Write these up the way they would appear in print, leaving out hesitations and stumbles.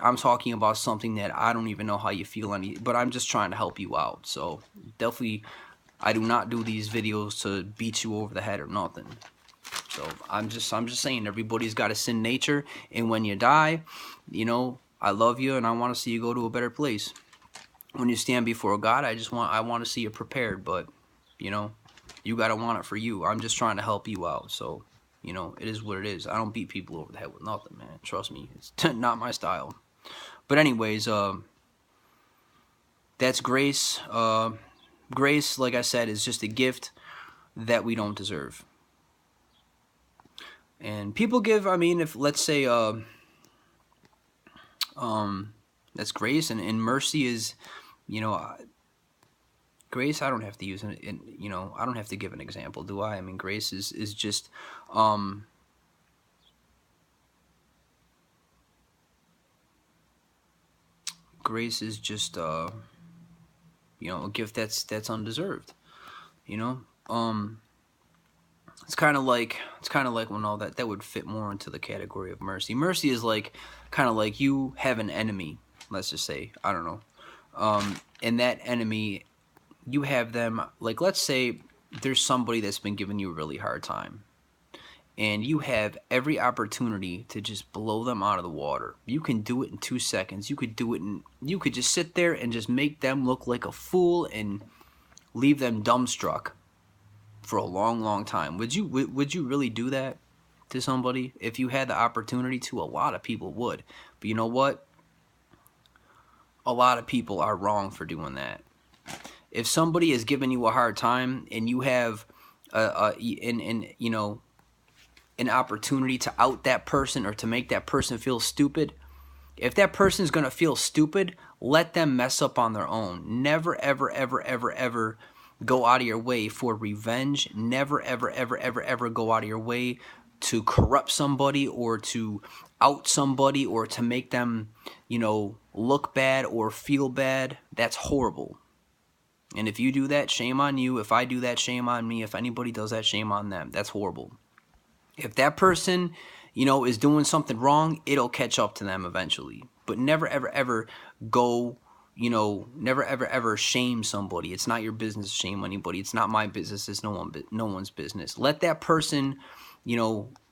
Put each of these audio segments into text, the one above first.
I'm talking about something that I don't even know how you feel but I'm just trying to help you out. So definitely, I do not do these videos to beat you over the head or nothing. So I'm just saying, everybody's got a sin nature, and when you die, I love you and I want to see you go to a better place. When you stand before God, I want to see you prepared, but you know, you gotta want it for you. I'm just trying to help you out. So, it is what it is. I don't beat people over the head with nothing, man. Trust me, it's not my style. But anyways, that's grace. Grace, like I said, is just a gift that we don't deserve. And people give. I mean, if let's say, that's grace, and mercy is, you know, grace. I don't have to use it. I don't have to give an example, do I? I mean, grace is just, um, grace is just, a gift that's undeserved. You know, it's kind of like when all that would fit more into the category of mercy. Mercy is like kind of like you have an enemy. Let's just say, I don't know, and that enemy, you have them, like, let's say there's somebody that's been giving you a really hard time, and you have every opportunity to just blow them out of the water. You can do it in 2 seconds. You could just sit there and just make them look like a fool and leave them dumbstruck for a long, long time. Would you really do that to somebody if you had the opportunity to? A lot of people would. But you know what? A lot of people are wrong for doing that. If somebody is giving you a hard time and you have an opportunity to out that person or to make that person feel stupid, if that person's going to feel stupid, let them mess up on their own. Never, ever, ever, ever, ever go out of your way for revenge. Never, ever, ever, ever, ever go out of your way to corrupt somebody or to out somebody or to make them, look bad or feel bad. That's horrible. And if you do that, shame on you. If I do that, shame on me. If anybody does that, shame on them. That's horrible. If that person, is doing something wrong, it'll catch up to them eventually. But never, ever, ever go, never, ever, ever shame somebody. It's not your business to shame anybody. It's not my business. It's no one's business. Let that person,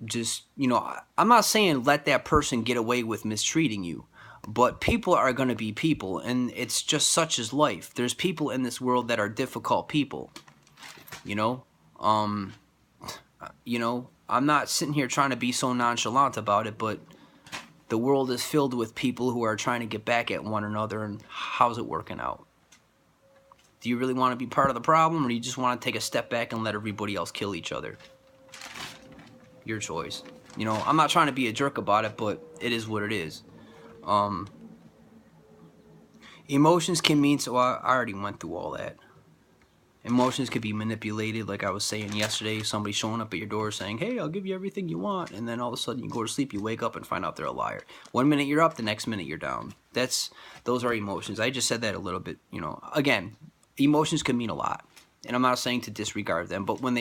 just, I'm not saying let that person get away with mistreating you. But people are going to be people, and it's just such as life. There's people in this world that are difficult people, you know? Um, I'm not sitting here trying to be so nonchalant about it, but the world is filled with people who are trying to get back at one another, and how's it working out? Do you really want to be part of the problem, or do you just want to take a step back and let everybody else kill each other? Your choice. I'm not trying to be a jerk about it, but it is what it is. Emotions can mean, so I already went through all that. Emotions could be manipulated, like I was saying yesterday. Somebody showing up at your door saying, "Hey, I'll give you everything you want," and then all of a sudden you go to sleep, you wake up and find out they're a liar. 1 minute you're up, the next minute you're down. Those are emotions. I just said that a little bit. Again, emotions can mean a lot, and I'm not saying to disregard them, but when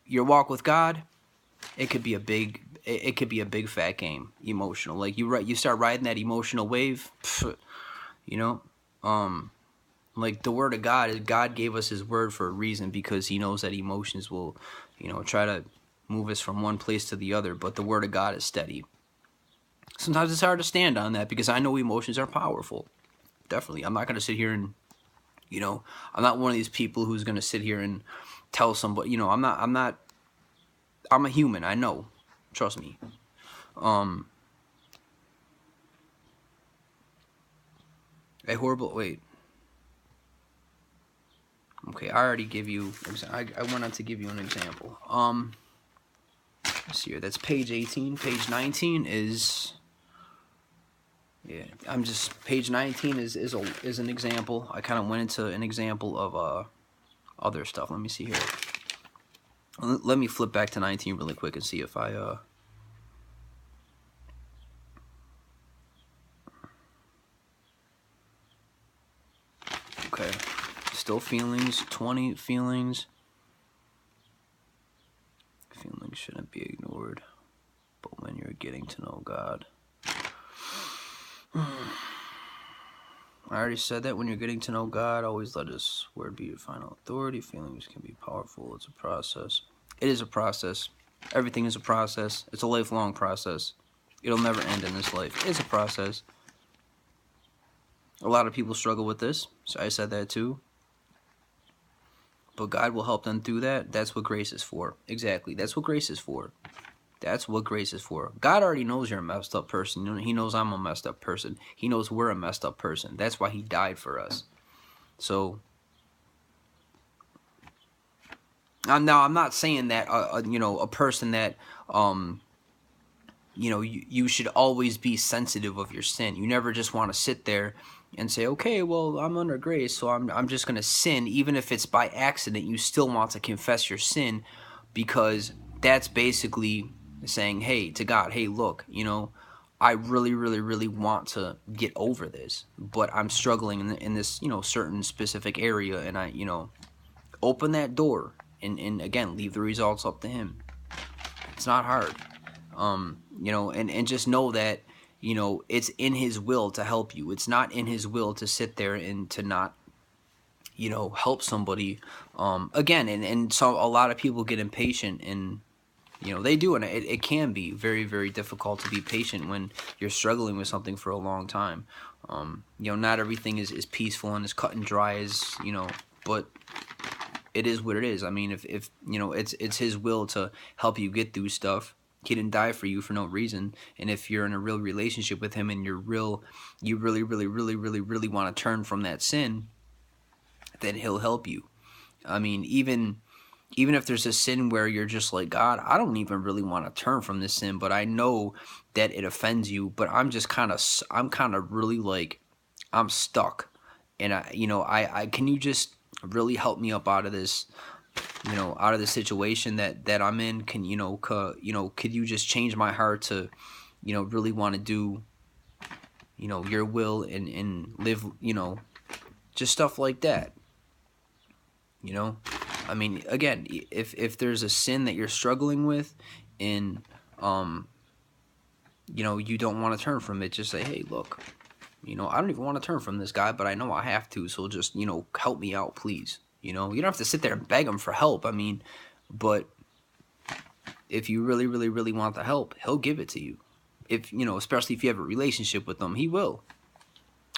your walk with God, it could be a big, it could be a big fat game, emotional. Like you start riding that emotional wave, you know. Like the word of God gave us his word for a reason, because he knows that emotions will, try to move us from one place to the other. But the word of God is steady. Sometimes it's hard to stand on that because I know emotions are powerful. Definitely. I'm not going to sit here and, I'm not one of these people who's going to sit here and tell somebody, I'm a human. I know. Trust me. A horrible, wait. Okay, I already give you, I went on to give you an example. Let's see here, that's page 18. Page 19 is, yeah, page 19 is an example. I kind of went into an example of other stuff. Let me see here. Let me flip back to 19 really quick and see if I, okay. Still feelings, 20 feelings. Feelings shouldn't be ignored, but when you're getting to know God. I already said that. When you're getting to know God, always let His word be your final authority. Feelings can be powerful. It's a process. It is a process. Everything is a process. It's a lifelong process. It'll never end in this life. It's a process. A lot of people struggle with this. So I said that too. But God will help them through that. That's what grace is for. Exactly. That's what grace is for. That's what grace is for. God already knows you're a messed up person. He knows I'm a messed up person. He knows we're a messed up person. That's why He died for us. So, I'm not saying that, a person that, you should always be sensitive of your sin. You never just want to sit there and say, okay, well, I'm under grace, so I'm just going to sin. Even if it's by accident, you still want to confess your sin, because that's basically saying, hey, to God, hey, look, I really, really, really want to get over this, but I'm struggling in this, certain specific area, and I, open that door, and again, leave the results up to Him. It's not hard. And just know that, it's in His will to help you. It's not in His will to sit there and to not, help somebody. Again, and so a lot of people get impatient, and, they do, and it can be very, very difficult to be patient when you're struggling with something for a long time. Not everything is peaceful and as cut and dry as, but it is what it is. I mean, if it's His will to help you get through stuff. He didn't die for you for no reason. And if you're in a real relationship with Him and you really, really, really, really, really want to turn from that sin, then He'll help you. I mean, even if there's a sin where you're just like, God, I don't even really want to turn from this sin, but I know that it offends you, but I'm kind of really like, I'm stuck. And I can you just really help me up out of this, out of the situation that I'm in? Can could you just change my heart to, really want to do, your will and live, just stuff like that. I mean, again, if there's a sin that you're struggling with, and you don't want to turn from it, just say, hey, look, I don't even want to turn from this guy, but I know I have to, so just, help me out, please. You don't have to sit there and beg Him for help. I mean, but if you really, really, really want the help, He'll give it to you. If, especially if you have a relationship with Him, He will.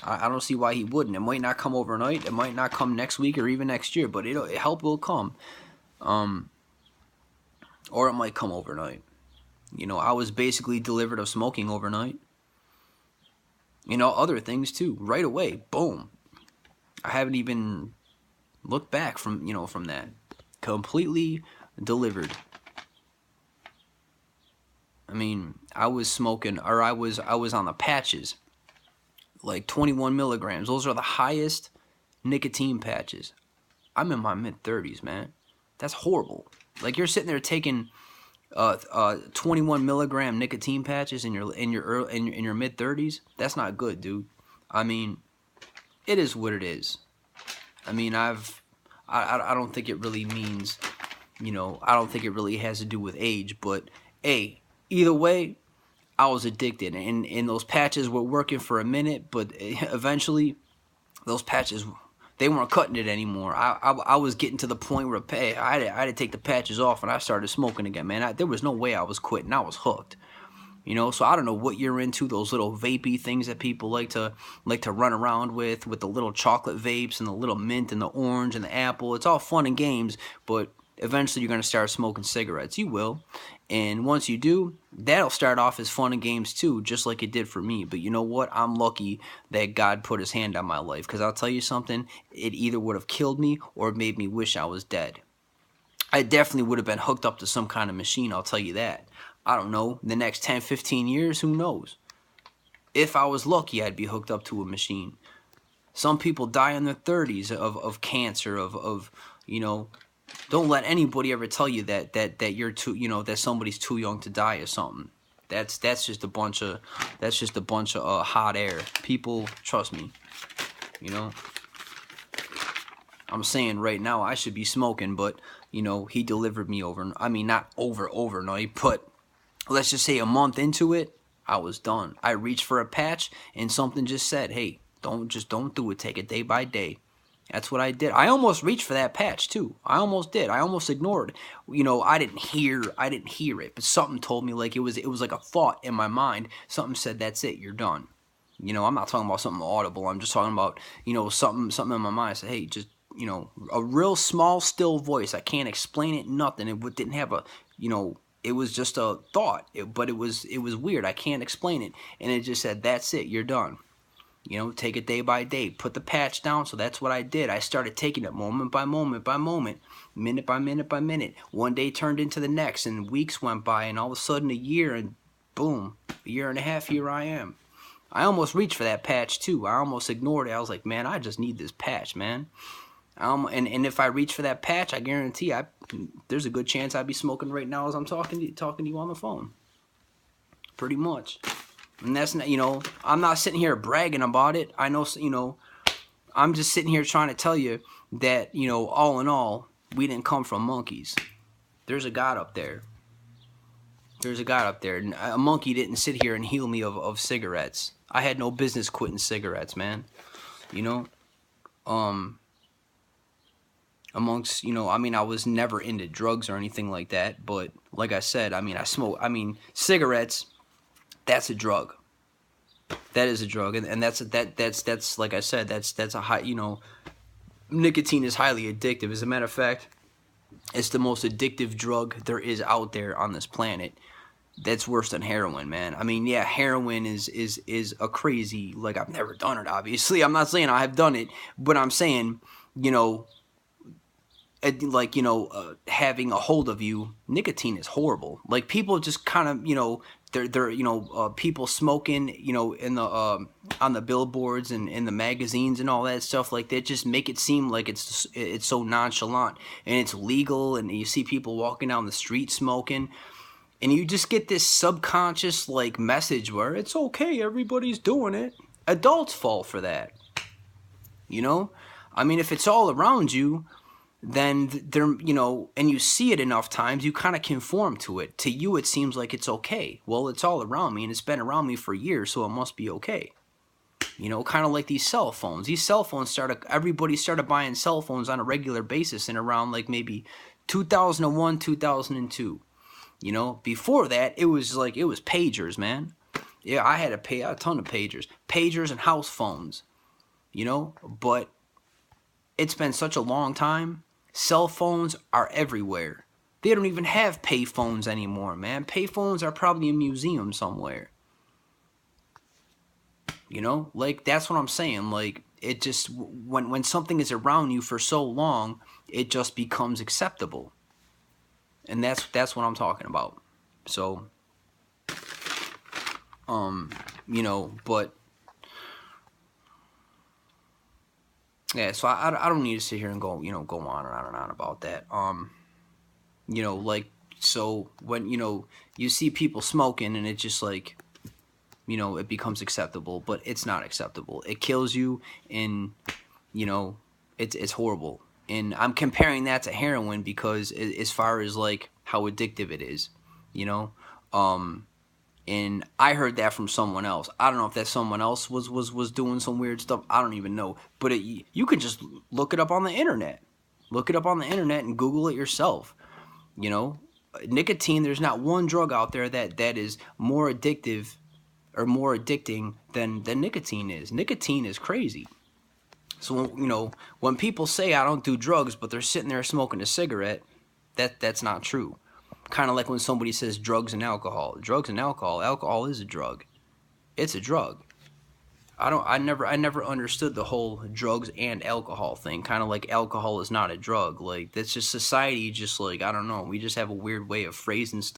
I don't see why He wouldn't. It might not come overnight. It might not come next week or even next year, but help will come. Or it might come overnight. I was basically delivered of smoking overnight. Other things too. Right away, boom. I haven't even looked back from that. Completely delivered. I mean, I was smoking, or I was on the patches. Like 21 milligrams. Those are the highest nicotine patches. I'm in my mid-30s, man. That's horrible. Like, you're sitting there taking 21 milligram nicotine patches in your mid-30s. That's not good, dude. I mean, it is what it is. I mean, I don't think it really means, I don't think it really has to do with age, but hey, either way, I was addicted, and those patches were working for a minute, but eventually, those patches, they weren't cutting it anymore. I was getting to the point where, hey, I had to take the patches off, and I started smoking again, man. There was no way I was quitting. I was hooked. So I don't know what you're into, those little vapey things that people like to run around with the little chocolate vapes and the little mint and the orange and the apple. It's all fun and games, but eventually you're going to start smoking cigarettes. You will. And once you do, that'll start off as fun and games too, just like it did for me. But you know what? I'm lucky that God put His hand on my life, because I'll tell you something, it either would have killed me or made me wish I was dead. I definitely would have been hooked up to some kind of machine, I'll tell you that. I don't know, the next 10, 15 years, who knows? If I was lucky, I'd be hooked up to a machine. Some people die in their 30s of cancer, of don't let anybody ever tell you that you're too, that somebody's too young to die or something. That's just a bunch of hot air. People, trust me. I'm saying right now I should be smoking, but He delivered me not overnight, but let's just say a month into it, I was done. I reached for a patch and something just said, hey, Don't do it. Take it day by day. That's what I did. I almost reached for that patch too. I almost did. I almost ignored. I didn't hear it, but something told me, like it was like a thought in my mind. Something said, "That's it. You're done." I'm not talking about something audible. I'm just talking about, something in my mind. I said, "Hey, just, a real small, still voice. I can't explain it. Nothing. It didn't have a, it was just a thought. But it was weird. I can't explain it. And it just said, 'That's it. You're done.' Take it day by day. Put the patch down." So that's what I did. I started taking it moment by moment by moment, minute by minute by minute. One day turned into the next, and weeks went by, and all of a sudden a year, and boom, a year and a half, here I am. I almost reached for that patch too. I almost ignored it. I was like, man, I just need this patch, man. And if I reach for that patch, I guarantee there's a good chance I'd be smoking right now as I'm talking to you on the phone. Pretty much. And that's not, I'm not sitting here bragging about it. I know, I'm just sitting here trying to tell you that, all in all, we didn't come from monkeys. There's a God up there. There's a God up there. A monkey didn't sit here and heal me of cigarettes. I had no business quitting cigarettes, man. Amongst, I was never into drugs or anything like that. But like I said, cigarettes, that's a drug. That is a drug, and that's like I said, that's a high, nicotine is highly addictive. As a matter of fact, it's the most addictive drug there is out there on this planet. That's worse than heroin, man. Yeah, heroin is a crazy, like, I've never done it, obviously. I'm not saying I have done it, but I'm saying, having a hold of you, nicotine is horrible. Like, people just kind of, they're people smoking, in the on the billboards and in the magazines and all that stuff like that, just make it seem like it's so nonchalant and it's legal, and you see people walking down the street smoking, and you just get this subconscious like message where it's okay, everybody's doing it. Adults fall for that. If it's all around you, then there, and you see it enough times, you kind of conform to it. To you, it seems like it's okay. Well, it's all around me, and it's been around me for years, so it must be okay. Kind of like these cell phones. These cell phones everybody started buying cell phones on a regular basis in around like maybe 2001, 2002. Before that, it was pagers, man. Yeah, I had a ton of pagers and house phones. But it's been such a long time. Cell phones are everywhere. They don't even have pay phones anymore, man. Pay phones are probably in a museum somewhere. Like, that's what I'm saying. Like, it just, when something is around you for so long, it just becomes acceptable. And that's what I'm talking about. So, but yeah, so I don't need to sit here and go, go on and on about that. So when, you see people smoking, and it's just like, it becomes acceptable, but it's not acceptable. It kills you, and, it's horrible. And I'm comparing that to heroin because as far as like how addictive it is, and I heard that from someone else. I don't know if that someone else was doing some weird stuff. I don't even know. But you can just look it up on the internet. Look it up on the internet and Google it yourself. Nicotine, there's not one drug out there that is more addictive or more addicting than nicotine is. Nicotine is crazy. So, when people say I don't do drugs, but they're sitting there smoking a cigarette, that's not true. Kind of like when somebody says drugs and alcohol. Drugs and alcohol. Alcohol is a drug. It's a drug. I never understood the whole drugs and alcohol thing. Kind of like alcohol is not a drug. Like, that's just society. Just like, I don't know. We just have a weird way of phrasing stuff.